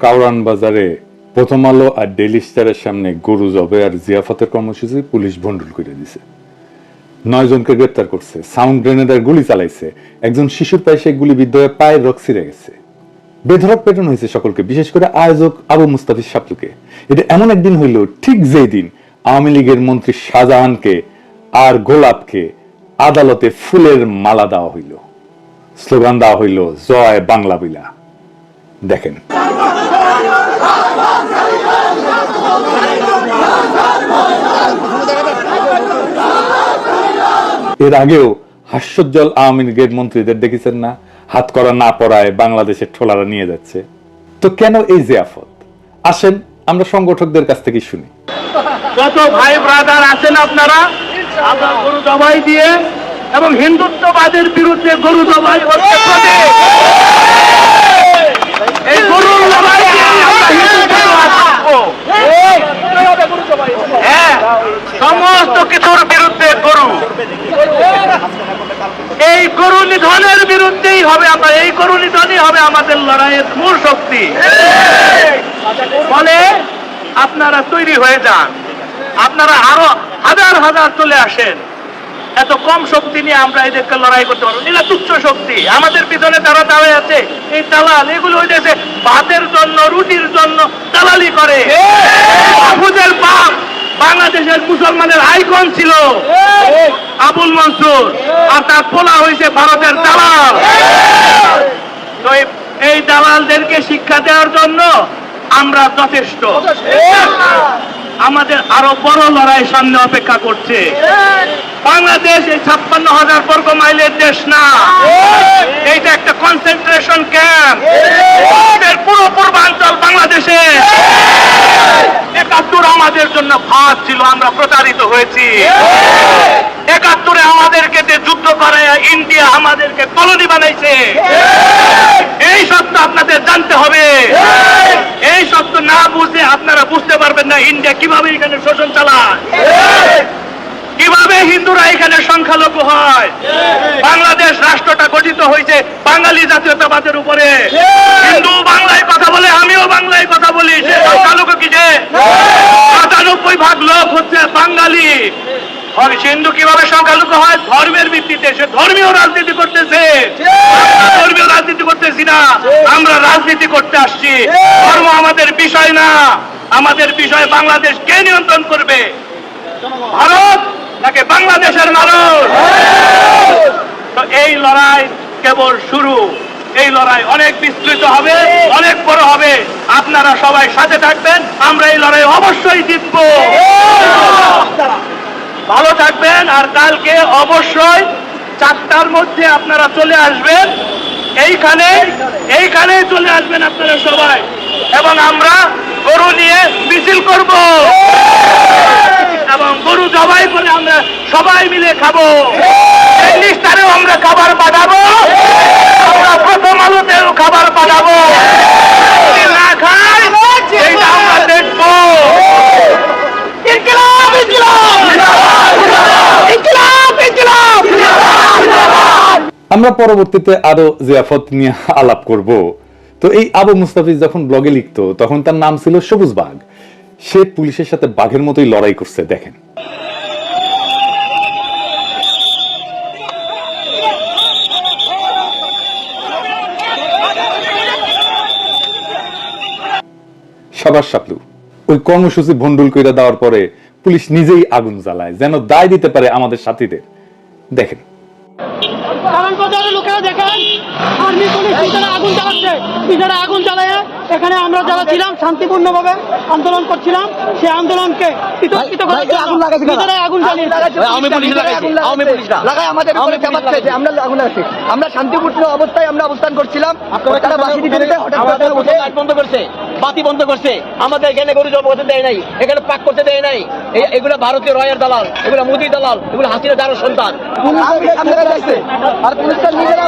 কাউরান বাজারে প্রথম আলো আর ডেইলি স্টারের সামনে গরু জবে আর জিয়াফতের কর্মসূচি পুলিশ ভণ্ডুল করে দিছে। 9 জনকে গ্রেপ্তার করছে, সাউন্ড গ্রেনেডের গুলি চালাইছে, একজন শিশুর পায়ে সেই গুলিবিদ্ধ হয়ে পায়ের রক ছিঁড়ে গেছে। বেধড়ক পেটানো হয়েছে সকলকে, বিশেষ করে আয়োজক আবু মুস্তাফিজ শাপলুকে। এটা এমন একদিন হইল ঠিক যেই দিন আওয়ামী লীগের মন্ত্রী শাহজাহানকে আর গোলাপকে আদালতে ফুলের মালা দেওয়া হইল, স্লোগান দেওয়া হইল জয় বাংলা বিলা। দেখেন এর আগেও হাস্যোজ্জ্বল আওয়ামী লীগের মন্ত্রীদের দেখেছেন না, হাত করা না পড়ায় বাংলাদেশের ঠোলারা নিয়ে যাচ্ছে। তো কেন এই জিয়াফত? আসেন আমরা সংগঠকদের কাছ থেকে শুনি। কত ভাই ব্রাদার আছেন আপনারা, আমরা গরু জবাই দিয়ে এবং হিন্দুত্ববাদের বিরুদ্ধে গরু জবাই হচ্ছে প্রতি। এই গরু জবাই দিয়ে আমরা হিন্দুত্ববাদ থাকবো। হ্যাঁ, সমস্ত কিছুর বিরুদ্ধে গরু, এই গরু নিধনের বিরুদ্ধেই হবে আমরা, এই গরু নিধনই হবে আমাদের লড়াইয়ের মূল শক্তি। ফলে আপনারা তৈরি হয়ে যান, আপনারা আরো হাজার হাজার চলে আসেন। এত কম শক্তি নিয়ে আমরা এদেরকে লড়াই করতে পারবো? এরা তুচ্ছ শক্তি। আমাদের পিছনে তারা দাঁড়িয়ে আছে, এই দালাল, এগুলো হয়ে গেছে ভাতের জন্য, রুটির জন্য দালালি করে। মাহফুজের বাপ বাংলাদেশের মুসলমানের আইকন ছিল আবুল মনসুর, আর তার পোলা হয়েছে ভারতের দালাল। তো এই দালালদেরকে শিক্ষা দেওয়ার জন্য আমরা যথেষ্ট। আমাদের আরো বড় লড়াই সামনে অপেক্ষা করছে। বাংলাদেশ এই 56,000 বর্গ মাইলের দেশ না, এইটা একটা কনসেন্ট্রেশন ক্যাম্প। পুরো পূর্বাঞ্চল বাংলাদেশে 71 আমাদের জন্য ফাঁদ ছিল, আমরা প্রতারিত হয়েছি। 71-এ আমাদেরকে যুদ্ধ করায় ইন্ডিয়া আমাদেরকে কলোনি বানাইছে। এই সত্য আপনাদের জানতে হবে। এই সত্য না বুঝে আপনারা বুঝতে পারবেন না ইন্ডিয়া কিভাবে এখানে শোষণ চালায়, কিভাবে হিন্দুরা এখানে সংখ্যালঘু হয়। বাংলাদেশ রাষ্ট্রটা গঠিত হয়েছে বাঙালি জাতীয়তাবাদের উপরে। হিন্দু বাংলায় কথা বলে, আমিও বাংলায় কথা বলি। সে সংখ্যালঘু কি? যে 97% লোক হচ্ছে বাঙালি। হিন্দু কিভাবে সংখ্যালঘু হয়? ধর্মের ভিত্তিতে। সে ধর্মীয় রাজনীতি করতেছে, ধর্মীয় রাজনীতি করতেছি না, আমরা রাজনীতি করতে আসছি। ধর্ম আমাদের বিষয় না, আমাদের বিষয় বাংলাদেশ কে নিয়ন্ত্রণ করবে, ভারত নাকি বাংলাদেশের মানুষ? তো এই লড়াই কেবল শুরু। এই লড়াই অনেক বিস্তৃত হবে, অনেক বড় হবে। আপনারা সবাই সাথে থাকবেন, আমরা এই লড়াই অবশ্যই জিতব। ভালো থাকবেন। আর কালকে অবশ্যই 4টার মধ্যে আপনারা চলে আসবেন, এইখানে চলে আসবেন আপনারা সবাই, এবং আমরা গরু নিয়ে মিছিল করব এবং গরু জবাই করে আমরা সবাই মিলে খাবো। স্টারেও আমরা খাবার পাঠাবো, আমরা প্রথম আলোতেও খাবার পাঠাবো। না খাই এইটা আমরা দেখবো। আমরা পরবর্তীতে আরো জিয়াফত নিয়ে আলাপ করব। তো এই আবু মুস্তাফিজ যখন ব্লগে লিখতো তখন তার নাম ছিল সবুজ বাঘ। সে পুলিশের সাথে বাঘের মতোই লড়াই করছে। দেখেন সাবাস শাপলু। ওই কর্মসূচি ভণ্ডুল কইরা দেওয়ার পরে পুলিশ নিজেই আগুন জ্বালায়, যেন দায় দিতে পারে আমাদের সাথীদের। দেখেন লোকেরা দেখেন আর্মি পুলিশ আগুন জ্বালাচ্ছে, আগুন জ্বালায় এখানে আমরা যারা ছিলাম শান্তিপূর্ণভাবে আন্দোলন করছিলাম, সেই আন্দোলনকে আমরা শান্তিপূর্ণ অবস্থায় আমরা অবস্থান করছিলাম। বন্ধ করছে, বাতি বন্ধ করছে, আমাদের এখানে গরু জব করতে দেয় নাই, এখানে পাক করতে দেয় নাই। এগুলো ভারতীয় রয়ের দালাল, এগুলো মোদী দালাল, এগুলো হাসিনা দারুর সন্তান। আর পুলিশটা নিজেরা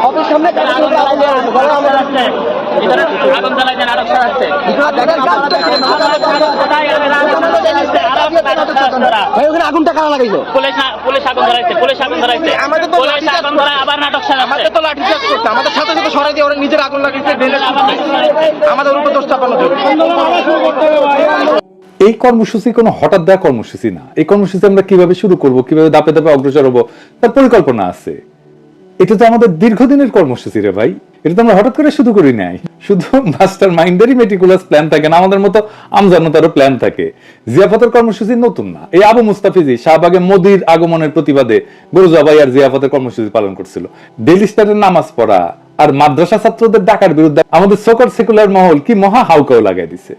অফিসের সামনে ভিতরে আগুন জ্বালাইছে, নাটক সাজাচ্ছে। ওখানে আগুনটা কারা লাগাইলো? পুলিশ আগুন ধরাইছে, পুলিশ আগুন ধরাইছে, পুলিশ আগুন ধরায় আবার নাটক সাজাচ্ছে। আমাদের তো লাঠি চার্জ করছে, আমাদের সাথে সাথে সরাই দিয়ে ওরা নিজের আগুন লাগাইছে, আমাদের উপর দোষ চাপানো জন্য। এই কর্মসূচি কোনো হঠাৎ দেওয়া কর্মসূচি না। এই কর্মসূচি আমরা কিভাবে শুরু করব, কিভাবে ধাপে ধাপে অগ্রসর হবো, তার পরিকল্পনা আছে। এটা তো আমাদের দীর্ঘদিনের কর্মসূচি রে ভাই, এটা তো আমরা হঠাৎ করে শুরু করি নাই। শুধু মাস্টার মাইন্ডেরই মেটিকুলাস প্ল্যান থাকে না, আমাদের মতো আমজনতারও প্ল্যান থাকে। জিয়াফতের কর্মসূচি নতুন না। এই আবু মুস্তাফিজি শাহবাগে মোদির আগমনের প্রতিবাদে গরু জবাই আর জিয়াফতের কর্মসূচি পালন করছিল। ডেইলি স্টারের নামাজ পড়া আর মাদ্রাসা ছাত্রদের ডাকার বিরুদ্ধে আমাদের সোকার সেকুলার মহল কি মহা হাউকাও লাগাই দিছে।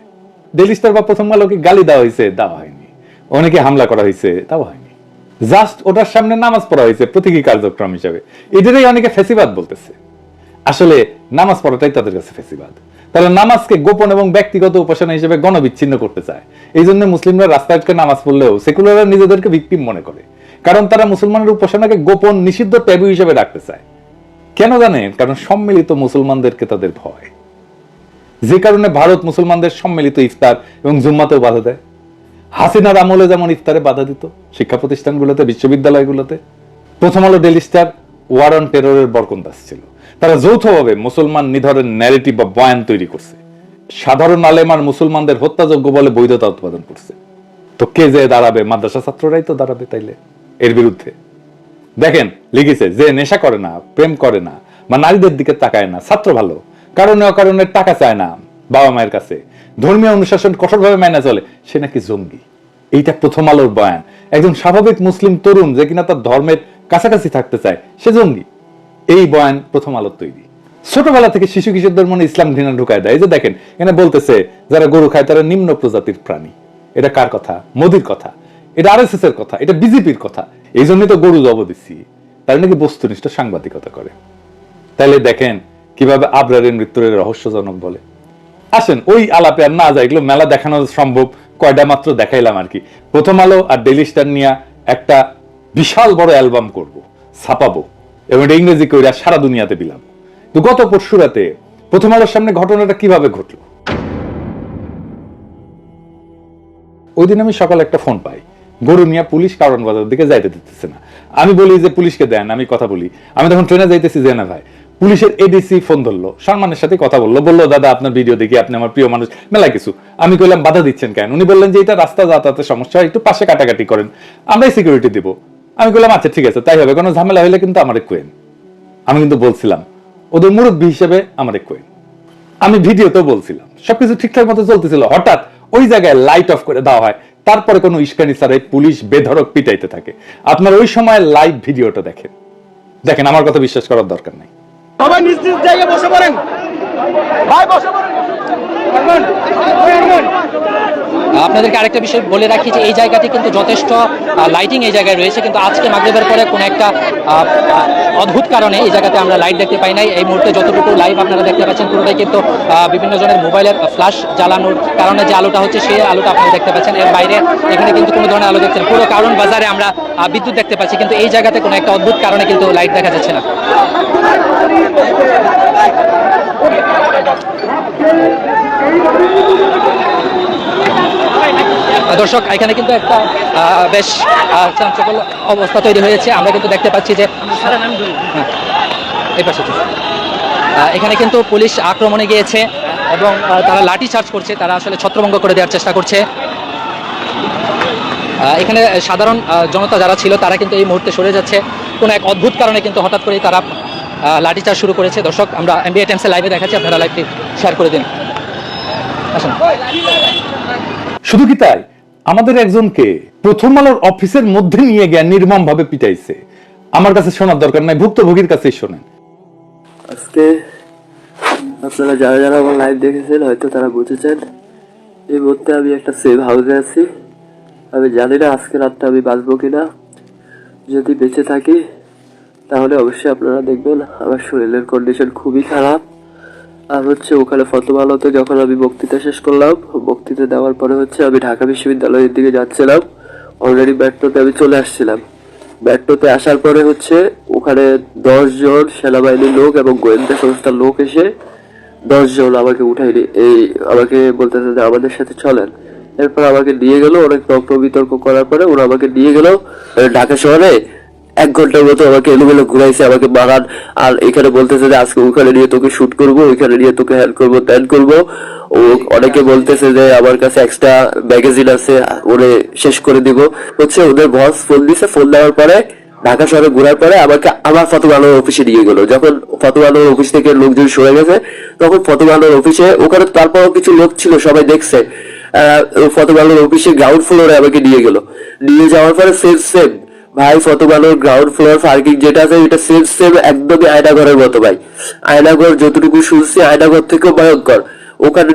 ডেইলি স্টার বা প্রথম আলোকে গালি দেওয়া হয়েছে, দেওয়া হয়নি। অনেকে হামলা করা হয়েছে, তাও হয়নি। জাস্ট ওটার সামনে নামাজ পড়া হয়েছে প্রতীকী কার্যক্রম হিসাবে। এটারই অনেকে ফেসিবাদ বলতেছে। আসলে নামাজ পড়াটাই তাদের কাছে ফেসিবাদ। তারা নামাজকে গোপন এবং ব্যক্তিগত উপাসনা হিসেবে গণবিচ্ছিন্ন করতে চায়। এই জন্য মুসলিমরা রাস্তায় নামাজ পড়লেও সেকুলাররা নিজেদেরকে ভিকটিম মনে করে, কারণ তারা মুসলমানের উপাসনাকে গোপন নিষিদ্ধ ট্যাবু হিসেবে রাখতে চায়। কেন জানেন? কারণ সম্মিলিত মুসলমানদেরকে তাদের ভয়। যে কারণে ভারত মুসলমানদের সম্মিলিত ইফতার এবং জুম্মাতেও বাধা দেয়। হাসিনার আমলে যেমন ইফতারে বাধা দিত শিক্ষা প্রতিষ্ঠানগুলোতে, বিশ্ববিদ্যালয়গুলোতে। প্রথম আলো, ডেইলি স্টার ওয়ার অন টেররের বরকন্দাজ ছিল। তারা যৌথভাবে মুসলমান নিধনের ন্যারেটিভ বা বয়ান তৈরি করছে। সাধারণ আলেমার মুসলমানদের হত্যাযোগ্য বলে বৈধতা উৎপাদন করছে। তো কে যে দাঁড়াবে? মাদ্রাসা ছাত্ররাই তো দাঁড়াবে তাইলে এর বিরুদ্ধে। দেখেন লিখেছে, যে নেশা করে না, প্রেম করে না, বা নারীদের দিকে তাকায় না, ছাত্র ভালো, কারণে অকারণে টাকা চায় না বাবা মায়ের কাছে, ধর্মীয় অনুশাসন কঠোরভাবে মেনে চলে, সে নাকি জঙ্গি। এইটা প্রথম আলোর বয়ান। একজন স্বাভাবিক মুসলিম তরুণ যে কিনা তার ধর্মের কাছাকাছি থাকতে চায়, সে জঙ্গি। এই বয়ান প্রথম আলোর তৈরি। ছোটবেলা থেকে শিশু কিশোরদের মনে ইসলাম ঘৃণা ঢুকায় দেয়। এই যে দেখেন এখানে বলতেছে যারা গরু খায় তারা নিম্ন প্রজাতির প্রাণী। এটা কার কথা? মোদির কথা, এটা আরএসএস এর কথা, এটা বিজেপির কথা। এই জন্যই তো গরু জব দিচ্ছি, তারা নাকি বস্তুনিষ্ঠ সাংবাদিকতা করে। তাইলে দেখেন কিভাবে আবরারের মৃত্যুর রহস্যজনক বলে। আসেন ওই আলাপে আর না যাই, এগুলো মেলা দেখানো সম্ভব, কয়টা মাত্র দেখাইলাম আর কি। প্রথম আলো আর ডেইলি স্টার নিয়ে একটা বিশাল বড় অ্যালবাম করব, ছাপাবো এবং এটা ইংরেজি কইরা সারা দুনিয়াতে বিলাবো। তো গত পরশু রাতে প্রথম আলোর সামনে ঘটনাটা কিভাবে ঘটলো। ওই দিন আমি সকালে একটা ফোন পাই, গরু নিয়ে পুলিশ কারণ বাজার দিকে যাইতে দিতেছে না। আমি বলি যে পুলিশকে দেন, আমি কথা বলি। আমি তখন ট্রেনে যাইতেছি, যে না ভাই, পুলিশের এডিসি ফোন ধরলো, সম্মানের সাথে কথা বললো, দাদা আপনার ভিডিও দেখি, আপনি আমার প্রিয় মানুষ, মেলা কিছু। আমি কইলাম বাধা দিচ্ছেন কেন? উনি বললেন যে এটা রাস্তা যাতায়াতের সমস্যা, একটু পাশে কাটাকাটি করেন, আমরাই সিকিউরিটি দিব। আমি কইলাম আচ্ছা ঠিক আছে, তাই হবে, কোনো ঝামেলা হইলে কিন্তু আমার কোয়েন। আমি কিন্তু বলছিলাম ওদের মুরব্বী হিসেবে আমার কোয়েন। আমি ভিডিওতেও বলছিলাম সবকিছু ঠিকঠাক মতো চলতেছিল। হঠাৎ ওই জায়গায় লাইট অফ করে দেওয়া হয়, তারপরে কোনো ইস্কানি ছাড়াই পুলিশ বেধড়ক পিটাইতে থাকে। আপনার ওই সময় লাইভ ভিডিওটা দেখেন, দেখেন, আমার কথা বিশ্বাস করার দরকার নাই। সবাই নিজ নিজ জায়গায় বসে পড়েন ভাই, বসে পড়েন। আপনাদেরকে আরেকটা বিষয় বলে রাখি যে এই জায়গাতে কিন্তু যথেষ্ট লাইটিং এই জায়গায় রয়েছে, কিন্তু আজকে মাগরিবের পরে কোনো একটা অদ্ভুত কারণে এই জায়গাতে আমরা লাইট দেখতে পাই নাই। এই মুহূর্তে যতটুকু লাইভ আপনারা দেখতে পাচ্ছেন পুরোটাই কিন্তু বিভিন্ন জনের মোবাইলের ফ্ল্যাশ জ্বালানোর কারণে যে আলোটা হচ্ছে সেই আলোটা আপনারা দেখতে পাচ্ছেন। এর বাইরে এখানে কিন্তু কোনো ধরনের আলো দেখছেন। পুরো কারণ বাজারে আমরা বিদ্যুৎ দেখতে পাচ্ছি, কিন্তু এই জায়গাতে কোনো একটা অদ্ভুত কারণে কিন্তু লাইট দেখা যাচ্ছে না। দর্শক, এখানে কিন্তু একটা বেশ চাঞ্চল্য অবস্থা তৈরি হয়েছে। আমরা কিন্তু দেখতে পাচ্ছি যে এই পাশে এখানে কিন্তু পুলিশ আক্রমণে গিয়েছে এবং তারা লাঠি চার্জ করছে, তারা আসলে ছত্রভঙ্গ করে দেওয়ার চেষ্টা করছে। এখানে সাধারণ জনতা যারা ছিল তারা কিন্তু এই মুহূর্তে সরে যাচ্ছে। কোনো এক অদ্ভুত কারণে কিন্তু হঠাৎ করেই তারা লাঠিচার্জ শুরু করেছে। দর্শক, আমরা এমবিএ টাইমসে লাইভে দেখাচ্ছি, আপনারা লাইভটি শেয়ার করে দিন। আসুন। শুধু কি তাই, আমাদের একজনকে প্রথম আলোর অফিসের মধ্যে নিয়ে গিয়ে নির্মম ভাবে পিটাইছে। আমার কাছে শোনার দরকার নাই, ভুক্তভোগীর কাছেই শোনেন। আজকে আপনারা যারা যারা আমার লাইভ দেখেছেন হয়তো তারা বুঝেছেন, এই মুহূর্তে আমি একটা সেভ হাউসে আছি। আমি জানি না আজকে রাতটা আমি বাঁচবো কিনা। যদি বেঁচে থাকি তাহলে অবশ্যই আপনারা দেখবেন আমার শরীরের কন্ডিশন খুবই খারাপ। আর হচ্ছে ওখানে প্রথম আলোতে যখন আমি বক্তৃতা শেষ করলাম, বক্তৃতা দেওয়ার পরে হচ্ছে আমি ঢাকা বিশ্ববিদ্যালয়ের দিকে যাচ্ছিলাম। অলরেডি মেট্রোতে আমি চলে আসছিলাম। মেট্রোতে আসার পরে হচ্ছে ওখানে 10 জন সেনাবাহিনীর লোক এবং গোয়েন্দা সংস্থার লোক এসে 10 জন আমাকে উঠাইনি, আমাকে বলতেছে যে আমাদের সাথে চলেন। এরপর আমাকে নিয়ে গেল, অনেক তর্ক বিতর্ক করার পরে ওরা আমাকে নিয়ে গেল ঢাকা শহরে। 1 ঘন্টার মতো আমাকে এলোমেলো ঘুরাইছে, আমাকে বাগান, আর এখানে বলতেছে যে আজকে ওখানে নিয়ে তোকে শুট করবো, ওইখানে নিয়ে তোকে হ্যান্ড করবো, ত্যান করবো। ও অনেকে বলতেছে যে আমার কাছে এক্সট্রা ম্যাগাজিন আছে, ওরে শেষ করে দিব। হচ্ছে ওদের বস ফোন দিছে, ফোন দেওয়ার পরে ঢাকা শহরে ঘোরার পরে আমাকে আবার ফতেমা আনোয়ার অফিসে নিয়ে গেল। যখন ফতেমা আনোয়ার অফিস থেকে লোকজন সরে গেছে, তখন ফতেমা আনোয়ার অফিসে, ওখানে তারপরও কিছু লোক ছিল, সবাই দেখছে, ফতেমা আনোয়ার অফিসে গ্রাউন্ড ফ্লোরে আমাকে নিয়ে গেল। নিয়ে যাওয়ার পরে সেম ভাই, Fatema Anwar ground floor parking যেটা আছে এটা সেম একদমই আয়নাঘরের মতো ভাই। আয়নাঘর যতটুকু শুনছি আয়নাঘর থেকেও ভয়ঙ্কর। ওখানে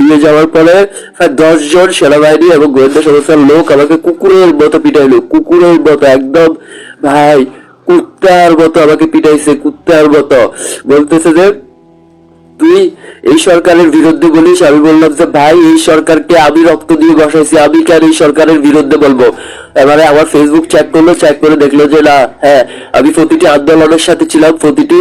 নিয়ে যাওয়ার পরে প্রায় 10 জন সেনাবাহিনী এবং গোয়েন্দা সংস্থার লোক আমাকে কুকুরের মতো পিটাইলো, কুকুরের মতো একদম ভাই, কুত্তার মতো আমাকে পিটাইছে, কুত্তার মতো। বলতেছে যে তুই এই সরকারের বিরুদ্ধে বলিস। আমি বললাম যে ভাই, এই সরকারকে আমি রক্ত দিয়ে বসাইছি, আমি কেন এই সরকারের বিরুদ্ধে বলবো? এবারে আমার ফেসবুক চেক করে দেখলো যে না, হ্যাঁ আমি প্রতিটি আন্দোলনের সাথে ছিলাম, প্রতিটি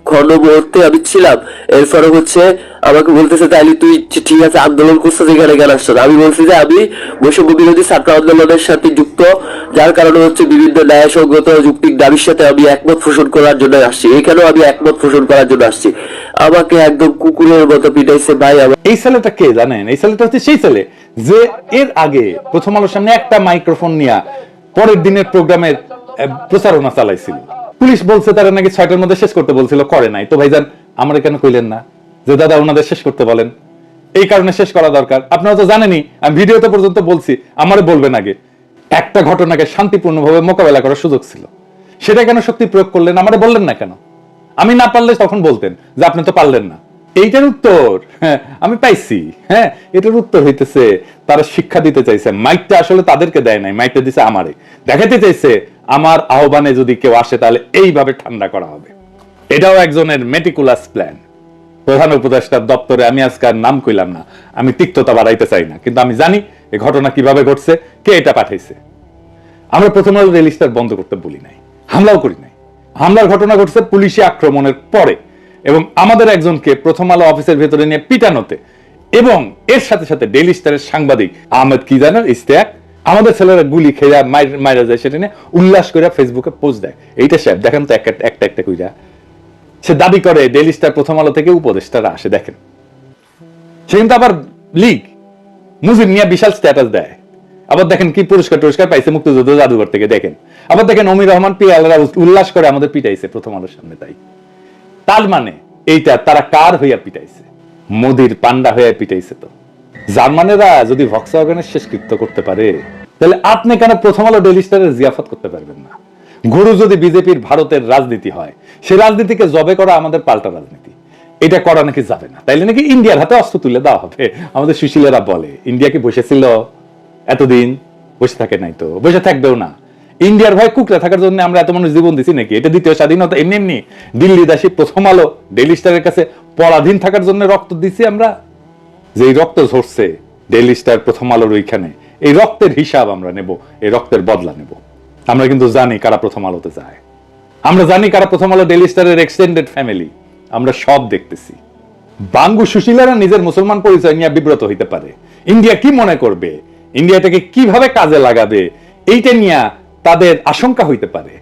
ক্ষণ মুহূর্তে আমি ছিলাম। এরপরে হচ্ছে আমাকে বলতেছে তাইলে তুই ঠিক আছে আন্দোলন করছিস, এখানে কেন আসছ? আমি বলছি যে আমি বৈষম্য বিরোধী ছাত্র আন্দোলনের সাথে যুক্ত, যার কারণে হচ্ছে বিভিন্ন ন্যায়সঙ্গত যৌক্তিক দাবির সাথে আমি একমত পোষণ করার জন্য আসছি, এখানেও আমি একমত পোষণ করার জন্য আসছি। আমাকে একদম কুকুরের মতো পিটাইছে ভাই। এই ছেলেটা কে জানেন? এই ছেলেটা হচ্ছে সেই ছেলে যে এর আগে প্রথম আলোর সামনে একটা মাইক্রোফোন নিয়ে পরের দিনের প্রোগ্রামের প্রচারণা চালাইছিল। পুলিশ বলছে তারা নাকি 6টার মধ্যে শেষ করতে বলছিল, করে নাই। তো ভাইজান আমরা কেন কইলেন না যে দাদা ওনাদের শেষ করতে বলেন? এই কারণে শেষ করা দরকার। আপনারা তো জানেনই, আমি ভিডিওতে পর্যন্ত বলছি, আমারে বলবেন আগে। একটা ঘটনাকে শান্তিপূর্ণভাবে মোকাবেলা করার সুযোগ ছিল, সেটা কেন শক্তি প্রয়োগ করলেন? আমারে বললেন না কেন? আমি না পারলে তখন বলতেন যে আপনি তো পারলেন না। এইটার উত্তর আমি পাইছি। হ্যাঁ, এটার উত্তর হইতেছে তারা শিক্ষা দিতে চাইছে। মাইকটা আসলে তাদেরকে দেয় নাই, মাইকটা দিছে আমারে। দেখাতে চাইছে আমার আহ্বানে যদি কেউ আসে তাহলে এইভাবে ঠান্ডা করা হবে। এটাও একজনের মেটিকুলাস প্ল্যান। প্রধান উপদেষ্টার দপ্তরে, আমি আজকে আর নাম কইলাম না, আমি তিক্ততা বাড়াইতে চাই না, কিন্তু আমি জানি এই ঘটনা কিভাবে ঘটছে, কে এটা পাঠাইছে। আমরা প্রথম আলো রেল স্টার বন্ধ করতে বলি নাই, হামলাও করি নাই। হামলার ঘটনা ঘটছে পুলিশি আক্রমণের পরে, এবং আমাদের একজনকে প্রথম আলো অফিসের ভেতরে নিয়ে পিটানোতে, এবং এর সাথে সাথে ডেইলি স্টারের সাংবাদিক আহমেদ কি জানেন ইস্তেক, আমাদের ছেলেরা গুলি খেয়ে মাইরা যায়, সেটা নিয়ে উল্লাস করে ফেসবুকে পোস্ট দেয়। এইটা সাহেব দেখেন তো একটা কইরা সে দাবি করে ডেইলি স্টার প্রথম আলো থেকে উপদেষ্টারা আসে। দেখেন সে কিন্তু আবার লিগ মুজিব নিয়ে বিশাল স্ট্যাটাস দেয়। আবার দেখেন কি পুরস্কার পাইছে মুক্তিযুদ্ধ জাদুঘর থেকে। দেখেন আবার দেখেন অমির রহমান পিয়ালরা উল্লাস করে আমাদের পিটাইছে প্রথম আলোর সামনে। তার মানে এইটা তারা কার হইয়া পিটাইছে? মোদির পান্ডা হইয়া পিটাইছে। তো জার্মানেরা যদি ভক্সওয়াগনের শেষকৃত্য করতে পারে, তাহলে আপনি কেন প্রথম আলো ডেইলি স্টারের জিয়াফত করতে পারবেন না? গুরু যদি বিজেপির ভারতের রাজনীতি হয়, সে রাজনীতিকে জবে করা আমাদের পাল্টা রাজনীতি, এটা করা নাকি যাবে না। তাইলে নাকি ইন্ডিয়ার হাতে অস্ত্র তুলে দেওয়া হবে। আমাদের সুশীলেরা বলে ইন্ডিয়া কি বসেছিল এতদিন? বসে থাকে নাই, তো বসে থাকবেও না। ইন্ডিয়ার ভয় কুকড়ে থাকার জন্য আমরা এত মানুষ জীবন দিছি নাকি? এটা দ্বিতীয় স্বাধীনতা। এমনি দিল্লি দাসী প্রথম আলো ডেইলি স্টারের কাছে পরাধীন থাকার জন্য রক্ত দিছি আমরা। যে রক্ত ঝরছে ডেইলি স্টার প্রথম আলোর ওইখানে, এই রক্তের হিসাব আমরা নেব, এই রক্তের বদলা নেব। আমরা কিন্তু জানি কারা প্রথম আলোতে যায়, আমরা জানি কারা প্রথম আলো ডেইলি স্টারের এক্সটেন্ডেড ফ্যামিলি, আমরা সব দেখতেছি। বাঙ্গু সুশীলারা নিজের মুসলমান পরিচয় নিয়ে বিব্রত হইতে পারে। ইন্ডিয়া কি মনে করবে, ইন্ডিয়াটাকে কিভাবে কাজে লাগাবে, এইটা নিয়ে তাদের আশঙ্কা হইতে পারে,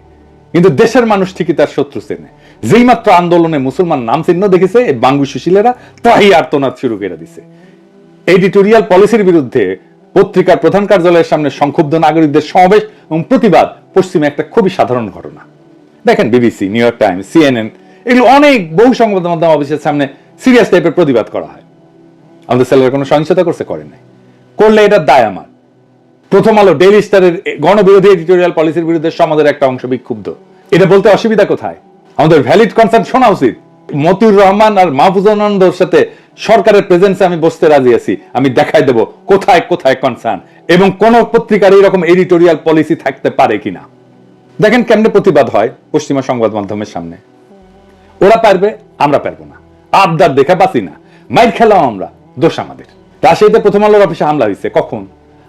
কিন্তু দেশের মানুষ ঠিকই তার শত্রু চেনে। যেই মাত্র আন্দোলনে মুসলমান নাম চিহ্ন দেখেছে, এই বাঙ্গু সুশীলেরা তাই আর্তনাদ শুরু করে দিছে। এডিটোরিয়াল পলিসির বিরুদ্ধে পত্রিকার প্রধান কার্যালয়ের সামনে সংক্ষুব্ধ নাগরিকদের সমাবেশ এবং প্রতিবাদ পশ্চিমে একটা খুবই সাধারণ ঘটনা। দেখেন BBC, new York Times, CNN, এগুলো অনেক বহু সংবাদ মাধ্যম অফিসের সামনে সিরিয়াস টাইপের প্রতিবাদ করা হয়। আমাদের ছেলেরা কোনো সহিংসতা করছে? করে নাই। করলে এটা দায় আমার। প্রথম আলো ডেইলি স্টারের গণবিরোধী এডিটোরিয়াল পলিসির বিরুদ্ধে সমাজের একটা অংশ বিক্ষুব্ধ, এটা বলতে অসুবিধা কোথায়? আমাদের ভ্যালিড কনসার্ন শোনা উচিত। মতিউর রহমান আর মাহফুজানন্দর সাথে সরকারের প্রেজেন্সে আমি বসতে রাজি আছি, আমি দেখাই দেব কোথায় কোথায় কনসার্ন, এবং কোন পত্রিকার এইরকম এডিটোরিয়াল পলিসি থাকতে পারে কিনা। দেখেন কেমনে প্রতিবাদ হয় পশ্চিমা সংবাদ মাধ্যমের সামনে। ওরা পারবে, আমরা পারবো না। আবদার দেখা বাঁচি না, মাইর খেলাম আমরা, দোষ আমাদের। রাজশাহীতে প্রথম আলোর অফিসে হামলা হয়েছে কখন?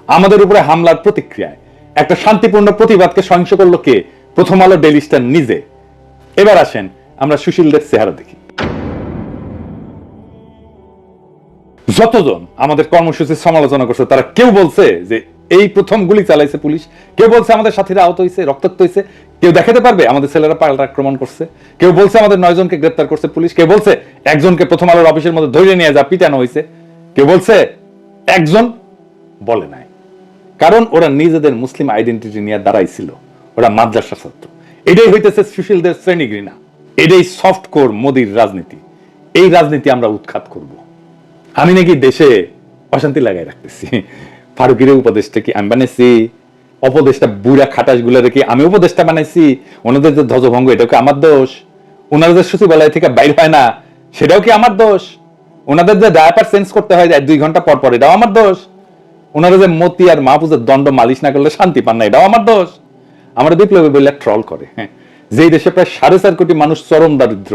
আমাদের উপরে হামলার প্রতিক্রিয়ায় একটা শান্তিপূর্ণ প্রতিবাদকে সহিংস করলো কে? প্রথম আলো ডেইলি স্টার নিজে। এবার আসেন আমরা সুশীলদের চেহারা দেখি। যতজন আমাদের কর্মসূচির সমালোচনা করছে তারা কেউ বলছে যে এই প্রথম গুলি চালাইছে পুলিশ, কেউ বলছে আমাদের সাথীরা আহত হয়েছে, রক্তাক্ত হয়েছে, কেউ দেখাতে পারবে আমাদের ছেলেরা পাল্টা আক্রমণ করছে, কেউ বলছে আমাদের 9 জনকে গ্রেপ্তার করছে পুলিশ, কেউ বলছে একজনকে প্রথম আলোর অফিসের মধ্যে ধরে নিয়ে যা পিটানো হয়েছে, কেউ বলছে একজন বলে নাই। কারণ ওরা নিজেদের মুসলিম আইডেন্টিটি নিয়ে দাঁড়াইছিল, ওরা মাদ্রাসা ছাত্র। এটাই হইতেছে সুশীলদের শ্রেণী ঘৃণা, এটাই সফট কোর মোদির রাজনীতি। এই রাজনীতি আমরা উৎখাত করব। আমি নাকি দেশে অশান্তি লাগাই রাখতেছি, ফারুকির উপদেশটা কি আমি বানাইছি? অপদেশটা বুড়া খাটাস গুলা রেখে আমি উপদেশটা বানাইছি? ওনাদের যে ধ্বজভঙ্গ এটাও কি আমার দোষ? ওনারা যে সচিবালয় থেকে বাইর হয় না সেটাও কি আমার দোষ? ওনাদের যে ডায়াপার চেঞ্জ করতে হয় 2 ঘন্টা পর পর এটাও আমার দোষ? ওনারা যে মতি আর মাহফুজের দণ্ড মালিশ না করলে শান্তি পান না এটাও আমার দোষ? আমরা বিপ্লবী বললে ট্রল করে। হ্যাঁ, যেই দেশে প্রায় 4.5 কোটি মানুষ চরম দারিদ্র,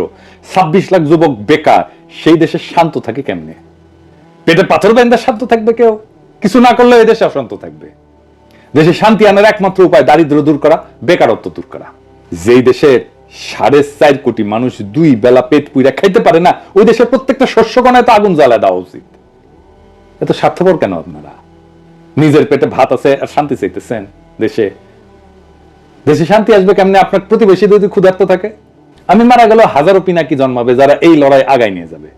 26 লাখ যুবক বেকার, সেই দেশে শান্ত থাকে কেমনে? পেটে পাথর বেঁধে শান্ত থাকবে কেউ? কিছু না করলে এই দেশে অশান্ত থাকবে। দেশে শান্তি আনার একমাত্র উপায় দারিদ্র দূর করা, বেকারত্ব দূর করা। যেই দেশের 4.5 কোটি মানুষ 2 বেলা পেট পুইরা খাইতে পারে না, ওই দেশের প্রত্যেকটা শস্য কণায় তো আগুন জ্বালায় দেওয়া উচিত। এত স্বার্থপর কেন আপনারা? নিজের পেটে ভাত আছে আর শান্তি চাইতেছেন দেশে? দেশে শান্তি আসবে কেমনে আপনার প্রতিবেশী যদি ক্ষুধার্ত থাকে? আমি মারা গেল হাজারো পিনাকি জন্মাবে যারা এই লড়াই আগায় নিয়ে যাবে।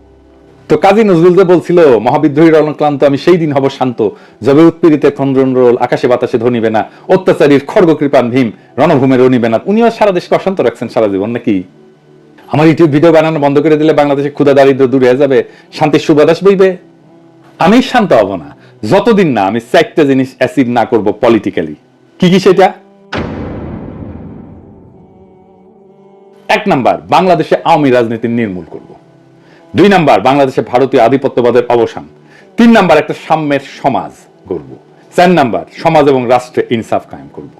তো কাজী নজরুল যে বলছিল মহাবিদ্রোহীর অলক্লান্ত আমি সেই দিন হব শান্ত, যবে উৎপীড়িতে খন্ডরোল আকাশে বাতাসে ধনিবে না, অত্যাচারীর খড়গ কৃপান ভীম রণভূমে রণিবে না। উনিও সারা দেশকে অশান্ত রাখছেন সারা জীবন নাকি? আমার ইউটিউব ভিডিও বানানো বন্ধ করে দিলে বাংলাদেশে ক্ষুধা দারিদ্র দূর হয়ে যাবে, শান্তির সুবাতাস বইবে? আমি শান্ত হব না যতদিন না আমি 4টা জিনিস অ্যাচিভ না করব পলিটিক্যালি। কি কি সেটা? 1 নাম্বার, বাংলাদেশে আওয়ামী রাজনীতি নির্মূল করব। 2 নাম্বার, বাংলাদেশে ভারতীয় আধিপত্যবাদের অবসান। 3 নাম্বার, একটা সাম্যের সমাজ গড়ব। 4 নাম্বার, সমাজ এবং রাষ্ট্রে ইনসাফ কায়েম করব।